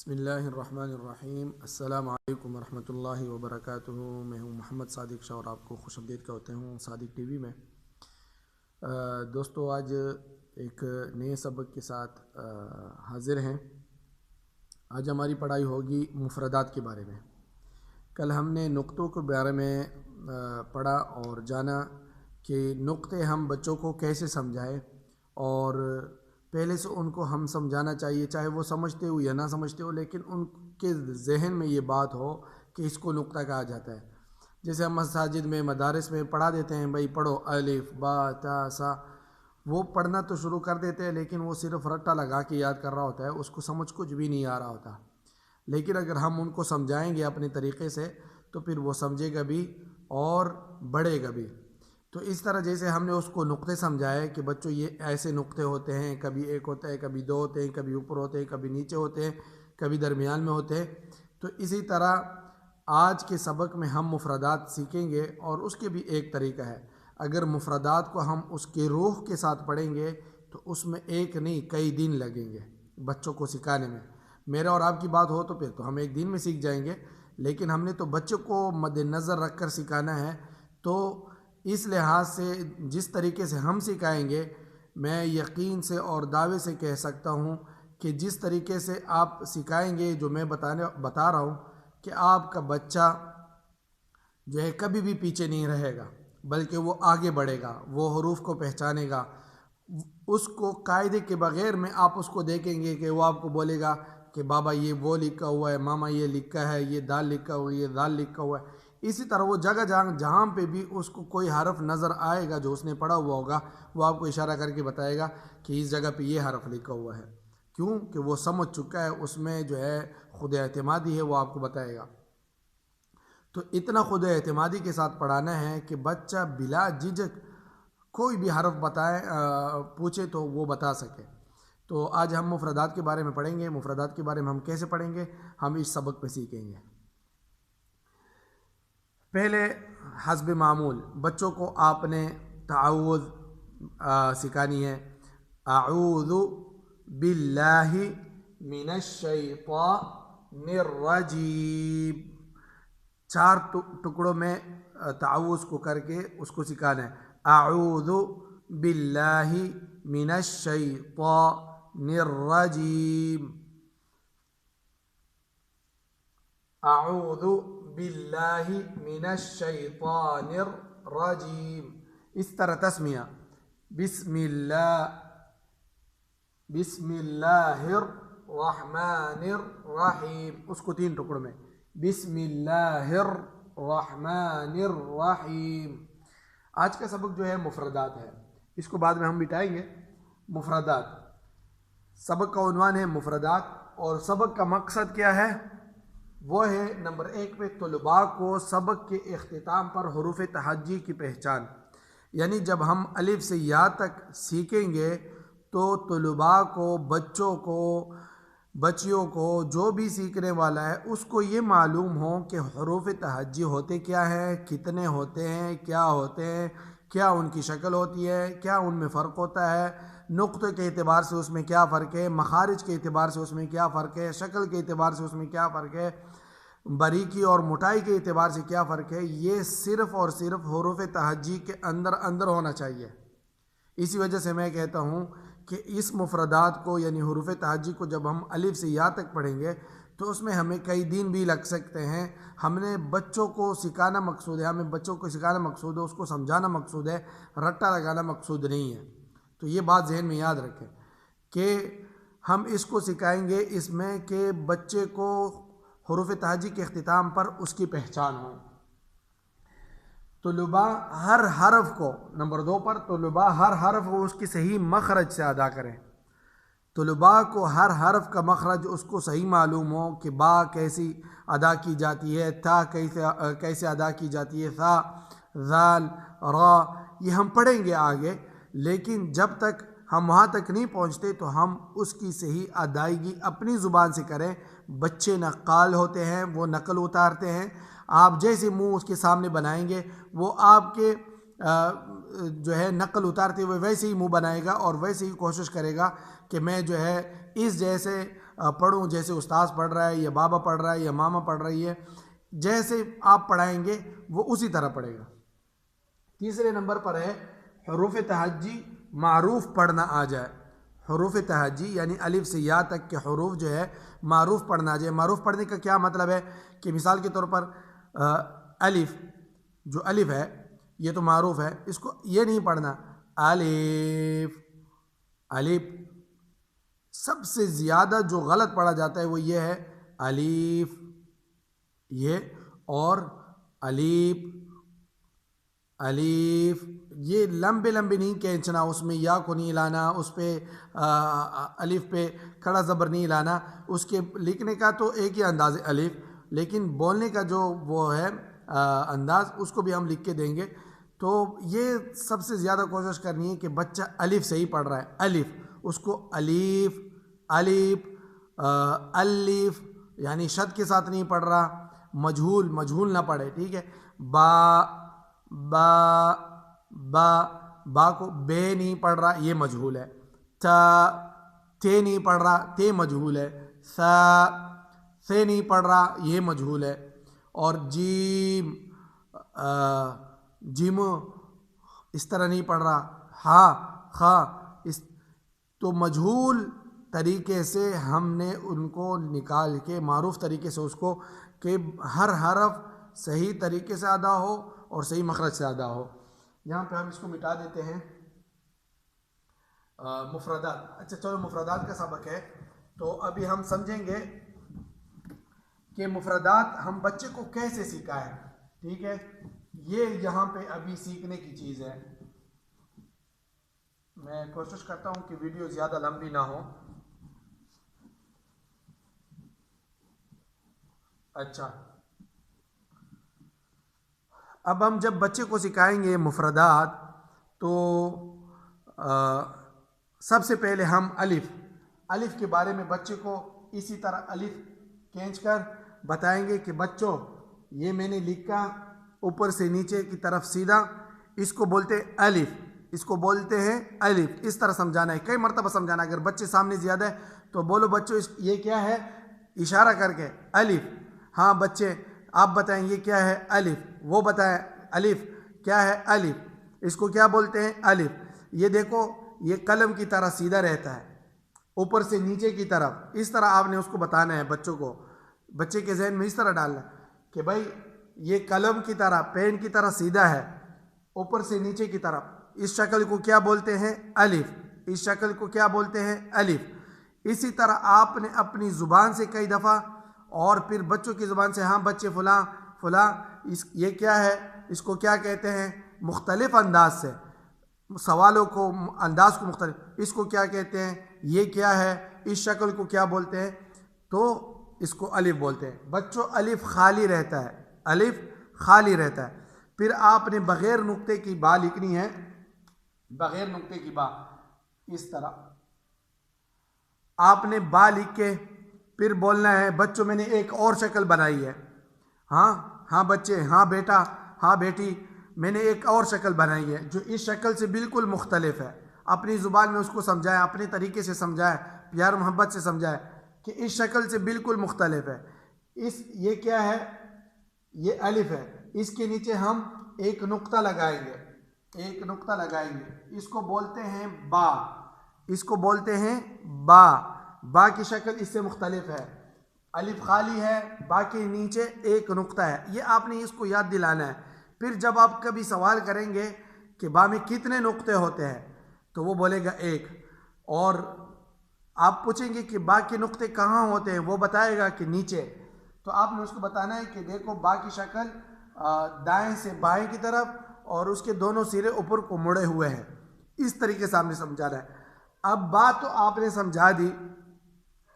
بسم اللہ الرحمن الرحیم۔ السلام علیکم ورحمۃ اللہ وبرکاتہ۔ میں ہوں محمد صادق شاہ اور آپ کو خوش آمدید کہتے ہوں صادق ٹی وی میں۔ دوستو، آج ایک نئے سبق کے ساتھ حاضر ہیں۔ آج ہماری پڑھائی ہوگی مفردات کے بارے میں۔ کل ہم نے نقطوں کے بارے میں پڑھا اور جانا کہ نقطے ہم بچوں کو کیسے سمجھائیں، اور پہلے سے ان کو ہم سمجھانا چاہیے، چاہے وہ سمجھتے ہو یا نہ سمجھتے ہو، لیکن ان کے ذہن میں یہ بات ہو کہ اس کو نقطہ کہا جاتا ہے۔ جیسے ہم مساجد میں، مدارس میں پڑھا دیتے ہیں، بھائی پڑھو الف با تا سا، وہ پڑھنا تو شروع کر دیتے ہیں لیکن وہ صرف رٹا لگا کے یاد کر رہا ہوتا ہے، اس کو سمجھ کچھ بھی نہیں آ رہا ہوتا۔ لیکن اگر ہم ان کو سمجھائیں گے اپنے طریقے سے تو پھر وہ سمجھے گا بھی اور بڑھے گا بھی۔ تو اس طرح جیسے ہم نے اس کو نقطے سمجھائے کہ بچوں یہ ایسے نقطے ہوتے ہیں، کبھی ایک ہوتا ہے، کبھی دو ہوتے ہیں، کبھی اوپر ہوتے ہیں، کبھی نیچے ہوتے ہیں، کبھی درمیان میں ہوتے ہیں، تو اسی طرح آج کے سبق میں ہم مفردات سیکھیں گے، اور اس کے بھی ایک طریقہ ہے۔ اگر مفردات کو ہم اس کے روح کے ساتھ پڑھیں گے تو اس میں ایک نہیں کئی دن لگیں گے بچوں کو سکھانے میں۔ میرا اور آپ کی بات ہو تو پھر تو ہم ایک دن میں سیکھ جائیں گے، لیکن ہم نے تو بچوں کو مد نظر رکھ کر سکھانا ہے، تو اس لحاظ سے جس طریقے سے ہم سکھائیں گے، میں یقین سے اور دعوے سے کہہ سکتا ہوں کہ جس طریقے سے آپ سکھائیں گے، جو میں بتا رہا ہوں، کہ آپ کا بچہ جو ہے کبھی بھی پیچھے نہیں رہے گا، بلکہ وہ آگے بڑھے گا، وہ حروف کو پہچانے گا۔ اس کو قاعدے کے بغیر میں آپ اس کو دیکھیں گے کہ وہ آپ کو بولے گا کہ بابا یہ وہ لکھا ہوا ہے، ماما یہ لکھا ہے، یہ دال لکھا ہوا ہے، یہ دال لکھا ہوا ہے۔ اسی طرح وہ جگہ جہاں پہ بھی اس کو کوئی حرف نظر آئے گا جو اس نے پڑھا ہوا ہوگا، وہ آپ کو اشارہ کر کے بتائے گا کہ اس جگہ پہ یہ حرف لکھا ہوا ہے، کیوں کہ وہ سمجھ چکا ہے، اس میں جو ہے خود اعتمادی ہے، وہ آپ کو بتائے گا۔ تو اتنا خود اعتمادی کے ساتھ پڑھانا ہے کہ بچہ بلا جھجک کوئی بھی حرف پوچھے تو وہ بتا سکے۔ تو آج ہم مفردات کے بارے میں پڑھیں گے۔ مفردات کے بارے میں ہم کیسے پڑھیں گے، ہم اس سبق میں سیکھیں گے۔ پہلے حسب معمول بچوں کو آپ نے تعوذ سکھانی ہے۔ اعوذ باللہ من الشیطان الرجیم، 4 ٹکڑوں میں تعوذ کو کر کے اس کو سکھانا ہے۔ اعوذ باللہ من الشیطان الرجیم، اعوذ باللہ من الشیطان الرجیم۔ اس طرح تسمیہ، بسم اللہ الرحمن الرحیم، اس کو 3 ٹکڑوں میں، بسم اللہ الرحمن الرحیم۔ آج کا سبق جو ہے مفردات ہے، اس کو بعد میں ہم بتائیں گے۔ مفردات، سبق کا عنوان ہے مفردات، اور سبق کا مقصد کیا ہے؟ وہ ہے نمبر 1 پہ طلباء کو سبق کے اختتام پر حروف تہجی کی پہچان، یعنی جب ہم الف سے یا تک سیکھیں گے تو طلباء کو، بچوں کو، بچیوں کو، جو بھی سیکھنے والا ہے اس کو یہ معلوم ہو کہ حروف تہجی ہوتے کیا ہیں، کتنے ہوتے ہیں، کیا ہوتے ہیں، کیا ان کی شکل ہوتی ہے، کیا ان میں فرق ہوتا ہے، نقطے کے اعتبار سے اس میں کیا فرق ہے، مخارج کے اعتبار سے اس میں کیا فرق ہے، شکل کے اعتبار سے اس میں کیا فرق ہے، باریکی اور موٹائی کے اعتبار سے کیا فرق ہے۔ یہ صرف اور صرف حروف تہجی کے اندر ہونا چاہیے۔ اسی وجہ سے میں کہتا ہوں کہ اس مفردات کو، یعنی حروف تہجی کو، جب ہم الف سے یا تک پڑھیں گے تو اس میں ہمیں کئی دن بھی لگ سکتے ہیں۔ ہم نے بچوں کو سکھانا مقصود ہے، ہمیں بچوں کو سکھانا مقصود ہے، اس کو سمجھانا مقصود ہے، رٹا لگانا مقصود نہیں ہے۔ تو یہ بات ذہن میں یاد رکھیں کہ ہم اس کو سکھائیں گے اس میں کہ بچے کو حروف تہجی کے اختتام پر اس کی پہچان ہو۔ طلباء ہر حرف کو، نمبر 2 پر، طلباء ہر حرف کو اس کی صحیح مخرج سے ادا کریں۔ طلباء کو ہر حرف کا مخرج اس کو صحیح معلوم ہو کہ با کیسی ادا کی جاتی ہے، تا کیسے ادا کی جاتی ہے، ثا، ذال، را، یہ ہم پڑھیں گے آگے، لیکن جب تک ہم وہاں تک نہیں پہنچتے تو ہم اس کی صحیح ادائیگی اپنی زبان سے کریں۔ بچے نقال ہوتے ہیں، وہ نقل اتارتے ہیں، آپ جیسے منہ اس کے سامنے بنائیں گے وہ آپ کے جو ہے نقل اتارتے ہوئے ویسے ہی منہ بنائے گا، اور ویسے ہی کوشش کرے گا کہ میں جو ہے اس جیسے پڑھوں جیسے استاذ پڑھ رہا ہے یا بابا پڑھ رہا ہے یا ماما پڑھ رہی ہے، جیسے آپ پڑھائیں گے وہ اسی طرح پڑھے گا۔ تیسرے نمبر پر ہے حروف تہجی معروف پڑھنا آ جائے۔ حروف تہجی یعنی الف سے یا تک کے حروف جو ہے معروف پڑھنا آ جائے۔ معروف پڑھنے کا کیا مطلب ہے کہ مثال کے طور پر الف، جو الف ہے یہ تو معروف ہے، اس کو یہ نہیں پڑھنا الف الف۔ سب سے زیادہ جو غلط پڑھا جاتا ہے وہ یہ ہے الف یہ، اور الف الف یہ لمبے لمبے نہیں کھینچنا، اس میں یا کو نہیں لانا، اس پہ الف پہ کھڑا زبر نہیں لانا۔ اس کے لکھنے کا تو ایک ہی انداز ہے الف، لیکن بولنے کا جو وہ ہے انداز اس کو بھی ہم لکھ کے دیں گے۔ تو یہ سب سے زیادہ کوشش کرنی ہے کہ بچہ الف سے ہی پڑھ رہا ہے، الف، اس کو الف الف الف یعنی شد کے ساتھ نہیں پڑھ رہا، مجہول نہ پڑھے، ٹھیک ہے۔ با با با با کو بے نہیں پڑھ رہا، یہ مجہول ہے۔ تے نہیں پڑھ رہا، تے مجہول ہے۔ سے نہیں پڑھ رہا، یہ مجہول ہے۔ اور جیم جیم اس طرح نہیں پڑھ رہا، ہا خا تو مجہول طریقے سے ہم نے ان کو نکال کے معروف طریقے سے اس کو کہ ہر حرف صحیح طریقے سے ادا ہو اور صحیح مخرج سے ادا ہو۔ یہاں پہ ہم اس کو مٹا دیتے ہیں۔ مفردات، اچھا چلو مفردات کا سبق ہے، تو ابھی ہم سمجھیں گے کہ مفردات ہم بچے کو کیسے سکھائیں، ٹھیک ہے۔ یہ یہاں پہ ابھی سیکھنے کی چیز ہے۔ میں کوشش کرتا ہوں کہ ویڈیو زیادہ لمبی نہ ہو۔ اچھا، اب ہم جب بچے کو سکھائیں گے مفردات تو سب سے پہلے ہم الف کے بارے میں بچے کو اسی طرح الف کھینچ کر بتائیں گے کہ بچوں یہ میں نے لکھا اوپر سے نیچے کی طرف سیدھا، اس کو بولتے ہیں الف، اس کو بولتے ہیں الف۔ اس طرح سمجھانا ہے، کئی مرتبہ سمجھانا ہے۔ اگر بچے سامنے زیادہ ہے تو بولو بچوں یہ کیا ہے، اشارہ کر کے الف۔ ہاں بچے آپ بتائیں یہ کیا ہے الف، وہ بتائیں الف کیا ہے الف، اس کو کیا بولتے ہیں الف۔ یہ دیکھو یہ قلم کی طرح سیدھا رہتا ہے اوپر سے نیچے کی طرف، اس طرح آپ نے اس کو بتانا ہے بچوں کو، بچے کے ذہن میں اس طرح ڈالنا ہے کہ بھائی یہ قلم کی طرح پین کی طرح سیدھا ہے اوپر سے نیچے کی طرف، اس شکل کو کیا بولتے ہیں الف، اس شکل کو کیا بولتے ہیں الف۔ اسی طرح آپ نے اپنی زبان سے کئی دفعہ اور پھر بچوں کی زبان سے، ہاں بچے فلاں فلاں یہ کیا ہے، اس کو کیا کہتے ہیں، مختلف انداز سے سوالوں کو انداز کو مختلف، اس کو کیا کہتے ہیں، یہ کیا ہے، اس شکل کو کیا بولتے ہیں، تو اس کو الف بولتے ہیں۔ بچوں الف خالی رہتا ہے، الف خالی رہتا ہے۔ پھر آپ نے بغیر نقطے کی با لکھنی ہے، بغیر نقطے کی با، اس طرح آپ نے با لکھ کے پھر بولنا ہے بچوں میں نے ایک اور شکل بنائی ہے، ہاں ہاں بچے، ہاں بیٹا، ہاں بیٹی، میں نے ایک اور شکل بنائی ہے جو اس شکل سے بالکل مختلف ہے۔ اپنی زبان میں اس کو سمجھائے، اپنے طریقے سے سمجھائے، پیار محبت سے سمجھائے کہ اس شکل سے بالکل مختلف ہے۔ یہ کیا ہے، یہ الف ہے، اس کے نیچے ہم ایک نقطہ لگائیں گے، ایک نقطہ لگائیں گے، اس کو بولتے ہیں با، اس کو بولتے ہیں با۔ با کی شکل اس سے مختلف ہے، الف خالی ہے، با کے نیچے ایک نقطہ ہے، یہ آپ نے اس کو یاد دلانا ہے۔ پھر جب آپ کبھی سوال کریں گے کہ با میں کتنے نقطے ہوتے ہیں تو وہ بولے گا ایک، اور آپ پوچھیں گے کہ با کے نقطے کہاں ہوتے ہیں، وہ بتائے گا کہ نیچے، تو آپ نے اس کو بتانا ہے کہ دیکھو با کی شکل دائیں سے بائیں کی طرف اور اس کے دونوں سرے اوپر کو مڑے ہوئے ہیں، اس طریقے سے آپ نے سمجھانا ہے۔ اب بات تو آپ نے سمجھا دی،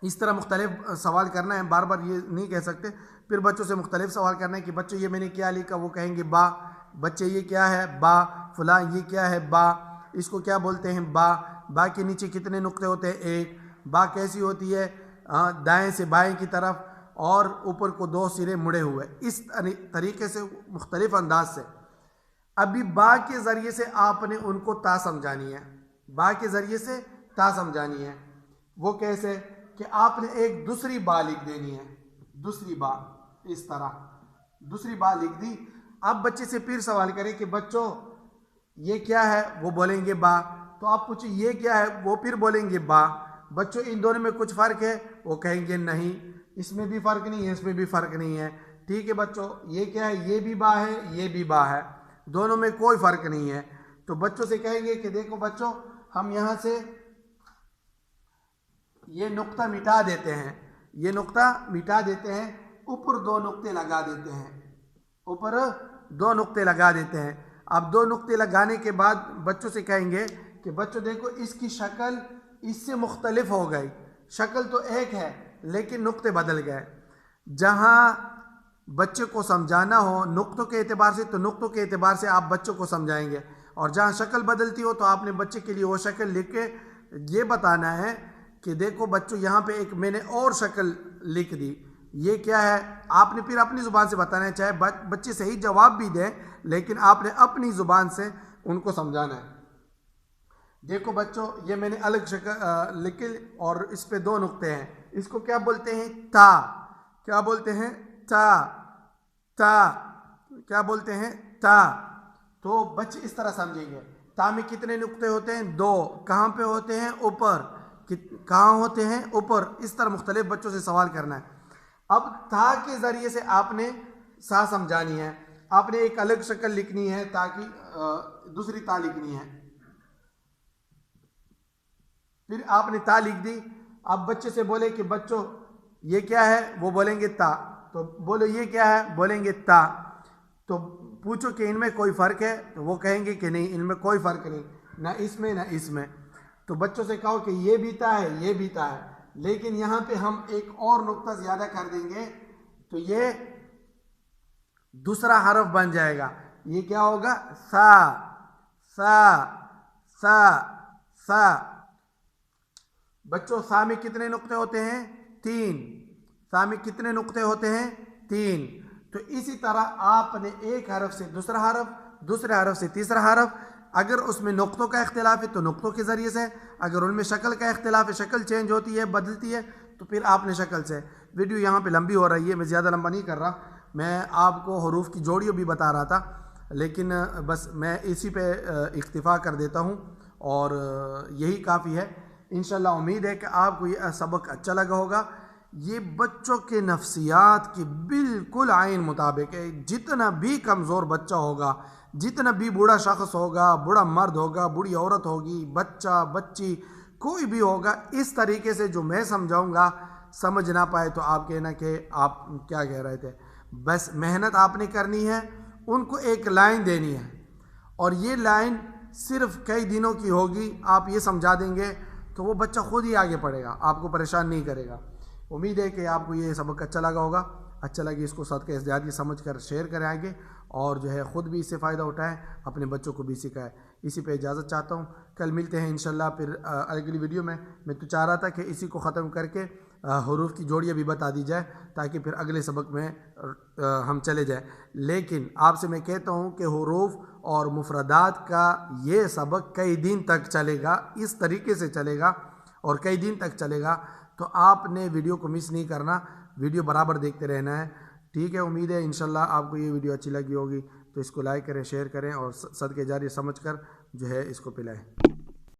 اس طرح مختلف سوال کرنا ہے، بار بار یہ نہیں کہہ سکتے۔ پھر بچوں سے مختلف سوال کرنا ہے کہ بچوں یہ میں نے کیا لکھا، وہ کہیں گے با، بچے یہ کیا ہے با، فلاں یہ کیا ہے با، اس کو کیا بولتے ہیں با، با کے نیچے کتنے نقطے ہوتے ہیں ایک، با کیسی ہوتی ہے دائیں سے بائیں کی طرف اور اوپر کو دو سرے مڑے ہوئے، اس طریقے سے مختلف انداز سے۔ ابھی با کے ذریعے سے آپ نے ان کو تا سمجھانی ہے، با کے ذریعے سے تا سمجھانی ہے۔ وہ کیسے، کہ آپ نے ایک دوسری با لکھ دینی ہے، دوسری با اس طرح دوسری با لکھ دی. اب بچے سے پھر سوال کریں کہ بچوں یہ کیا ہے، وہ بولیں گے با. تو آپ پوچھیں یہ کیا ہے، وہ پھر بولیں گے با. بچوں ان دونوں میں کچھ فرق ہے، وہ کہیں گے نہیں، اس میں بھی فرق نہیں ہے، اس میں بھی فرق نہیں ہے. ٹھیک ہے بچوں، یہ کیا ہے، یہ بھی با ہے، یہ بھی با ہے، دونوں میں کوئی فرق نہیں ہے. تو بچوں سے کہیں گے کہ دیکھو بچوں، ہم یہاں سے یہ نقطہ مٹا دیتے ہیں، یہ نقطہ مٹا دیتے ہیں، اوپر دو نقطے لگا دیتے ہیں، اوپر دو نقطے لگا دیتے ہیں. اب دو نقطے لگانے کے بعد بچوں سے کہیں گے کہ بچوں دیکھو اس کی شکل اس سے مختلف ہو گئی، شکل تو ایک ہے لیکن نقطے بدل گئے. جہاں بچے کو سمجھانا ہو نقطوں کے اعتبار سے تو نقطوں کے اعتبار سے آپ بچوں کو سمجھائیں گے، اور جہاں شکل بدلتی ہو تو آپ نے بچے کے لیے وہ شکل لکھ کے یہ بتانا ہے کہ دیکھو بچوں یہاں پہ ایک میں نے اور شکل لکھ دی، یہ کیا ہے. آپ نے پھر اپنی زبان سے بتانا ہے، چاہے بچے صحیح جواب بھی دیں لیکن آپ نے اپنی زبان سے ان کو سمجھانا ہے. دیکھو بچوں یہ میں نے الگ شکل لکھی اور اس پہ دو نقطے ہیں، اس کو کیا بولتے ہیں، تا. کیا بولتے ہیں، تا. تا کیا بولتے ہیں، تا. تو بچے اس طرح سمجھیں گے. تا میں کتنے نقطے ہوتے ہیں، دو. کہاں پہ ہوتے ہیں، اوپر. کہاں ہوتے ہیں، اوپر. اس طرح مختلف بچوں سے سوال کرنا ہے. اب تا کے ذریعے سے آپ نے سا سمجھانی ہے، آپ نے ایک الگ شکل لکھنی ہے تاکہ دوسری تا لکھنی ہے. پھر آپ نے تا لکھ دی. اب بچے سے بولے کہ بچوں یہ کیا ہے، وہ بولیں گے تا. تو بولو یہ کیا ہے، بولیں گے تا. تو پوچھو کہ ان میں کوئی فرق ہے، تو وہ کہیں گے کہ نہیں ان میں کوئی فرق نہیں، نہ اس میں نہ اس میں. تو بچوں سے کہو کہ یہ بھی تا ہے، یہ بھی تا ہے، لیکن یہاں پہ ہم ایک اور نقطہ زیادہ کر دیں گے تو یہ دوسرا حرف بن جائے گا. یہ کیا ہوگا، سا. سا سا سا. بچوں سا میں کتنے نقطے ہوتے ہیں، تین. سا میں کتنے نقطے ہوتے ہیں، تین. تو اسی طرح آپ نے ایک حرف سے دوسرا حرف، دوسرے حرف سے تیسرا حرف، اگر اس میں نقطوں کا اختلاف ہے تو نقطوں کے ذریعے سے، اگر ان میں شکل کا اختلاف ہے، شکل چینج ہوتی ہے بدلتی ہے تو پھر آپ نے شکل سے. ویڈیو یہاں پہ لمبی ہو رہی ہے، میں زیادہ لمبا نہیں کر رہا، میں آپ کو حروف کی جوڑیوں بھی بتا رہا تھا لیکن بس میں اسی پہ اکتفا کر دیتا ہوں اور یہی کافی ہے. انشاءاللہ امید ہے کہ آپ کو یہ سبق اچھا لگا ہوگا. یہ بچوں کے نفسیات کی بالکل عین مطابق ہے. جتنا بھی کمزور بچہ ہوگا، جتنا بھی بوڑھا شخص ہوگا، بوڑھا مرد ہوگا، بوڑھی عورت ہوگی، بچہ بچی کوئی بھی ہوگا، اس طریقے سے جو میں سمجھاؤں گا سمجھ نہ پائے تو آپ کہنا کہ آپ کیا کہہ رہے تھے. بس محنت آپ نے کرنی ہے، ان کو ایک لائن دینی ہے اور یہ لائن صرف کئی دنوں کی ہوگی. آپ یہ سمجھا دیں گے تو وہ بچہ خود ہی آگے پڑھے گا، آپ کو پریشان نہیں کرے گا. امید ہے کہ آپ کو یہ سبق اچھا لگا ہوگا. اچھا لگے اس کو صدقہ ازدیادی سمجھ کر شیئر کریں آگے، اور جو ہے خود بھی اس سے فائدہ اٹھائیں، اپنے بچوں کو بھی سکھائیں. اسی پہ اجازت چاہتا ہوں، کل ملتے ہیں انشاءاللہ پھر اگلی ویڈیو میں. میں تو چاہ رہا تھا کہ اسی کو ختم کر کے حروف کی جوڑیاں بھی بتا دی جائے تاکہ پھر اگلے سبق میں ہم چلے جائیں. لیکن آپ سے میں کہتا ہوں کہ حروف اور مفردات کا یہ سبق کئی دن تک چلے گا، اس طریقے سے چلے گا اور کئی دن تک چلے گا. تو آپ نے ویڈیو کو مس نہیں کرنا، ویڈیو برابر دیکھتے رہنا ہے. ٹھیک ہے، امید ہے انشاءاللہ آپ کو یہ ویڈیو اچھی لگی ہوگی تو اس کو لائک کریں، شیئر کریں اور صدقہ جاریہ سمجھ کر جو ہے اس کو پلائیں.